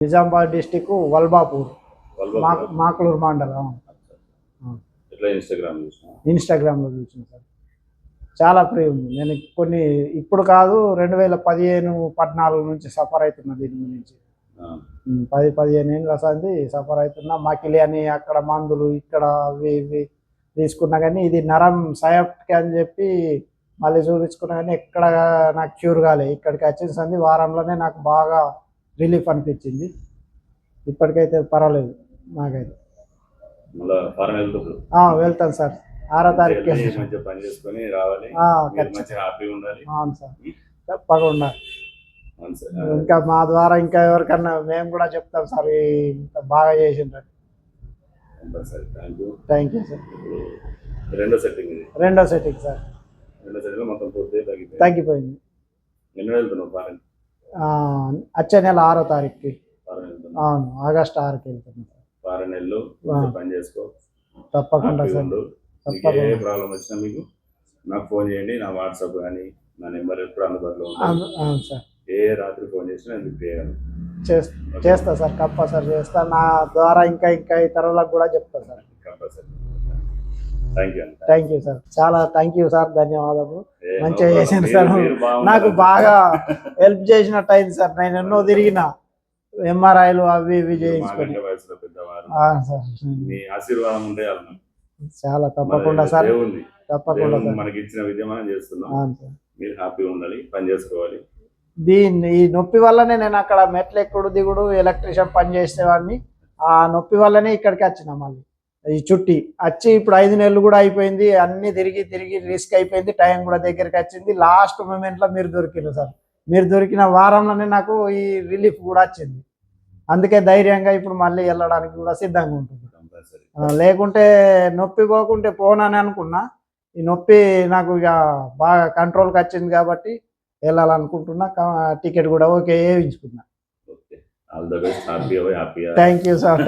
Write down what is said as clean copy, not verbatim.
Nizamabad district Valbapur, Makloor మండలం. ఇన్స్టాగ్రామ్లో చూసిన సార్. చాలా ఫ్రీ ఉంది. నేను కొన్ని ఇప్పుడు కాదు 2015-14 నుంచి సఫర్ అవుతున్నా దీని గురించి. 10-15 ఏళ్ళ సంది సఫర్ అవుతున్నా. మకిలి అని అక్కడ మందులు ఇక్కడ అవి ఇవి తీసుకున్నా కానీ ఇది నరం సయాప్టిక్ అని చెప్పి మళ్ళీ చూపించుకున్నా కానీ ఎక్కడ నాకు క్యూర్ కాలేదు. ఇక్కడికి వచ్చిన సంది వారంలోనే నాకు బాగా రిలీఫ్ అనిపించింది. ఇప్పటికైతే పర్వాలేదు నాకైతే. వెళ్తాను సార్. 6వ తారీఖు. అవును సార్, తప్పకుండా. ఇంకా మా ద్వారా ఇంకా ఎవరికన్నా మేము కూడా చెప్తాం సార్, బాగా చేసిండ్రు. Thank you sir. రెండో సెట్టింగ్ సార్. తగ్గిపోయింది. వచ్చే నెల 6వ తారీఖుకి. అవును, ఆగస్టు 6కి వెళ్తున్నాం సార్. తప్పకుండా సార్. ఏ ప్రాబ్లం వచ్చినా మీకు నాకు ఫోన్ చేయండి. నా వాట్సాప్ కానీ నా నెంబర్ ఎప్పుడు అందుబాటులో ఉంటుంది సార్. ఏ రాత్రి ఫోన్ చేసినా ఎందుకు చేయగలను. చేస్తా సార్, కంపల్సరీ చేస్తా. నా ద్వారా ఇంకా ఇతరులకు కూడా చెప్తా sir. Compulsory. Thank you sir. చాలా థ్యాంక్ యూ సార్. ధన్యవాదాలు. మంచిగా చేసింది సార్. నాకు బాగా హెల్ప్ చేసినట్టు అయింది సార్. నేను ఎన్నో తిరిగిన ఎంఆర్ఐలు అవి ఇవి చేయించుకుని. ఆశీర్వాదం ఉండే చాలా తప్పకుండా సార్. తప్పకుండా మనకి ఇచ్చిన విద్య మనం చేస్తున్నాం. మీరు హ్యాపీగా ఉండాలి, పని చేసుకోవాలి. ఈ నొప్పి వల్లనే నేను అక్కడ మెట్లు ఎక్కుడు దిగుడు ఎలక్ట్రీషియన్ పని చేసేవాడిని. ఆ నొప్పి వల్లనే ఇక్కడికి వచ్చిన. మళ్ళీ ఈ చుట్టి వచ్చి ఇప్పుడు 5 నెలలు కూడా అయిపోయింది. అన్ని తిరిగి రిస్క్ అయిపోయింది. టైం కూడా దగ్గరికి వచ్చింది. లాస్ట్ మూమెంట్లో మీరు దొరికినారు సార్. మీరు దొరికిన వారంలోనే నాకు ఈ రిలీఫ్ కూడా వచ్చింది. అందుకే ధైర్యంగా ఇప్పుడు మళ్ళీ వెళ్ళడానికి కూడా సిద్ధంగా ఉంటుంది. లేకుంటే నొప్పి పోకుంటే పోనని అనుకున్నా. ఈ నొప్పి నాకు ఇక బాగా కంట్రోల్కి వచ్చింది కాబట్టి వెళ్ళాలనుకుంటున్నా. టికెట్ కూడా ఓకే వేయించుకున్నా. Thank you sir.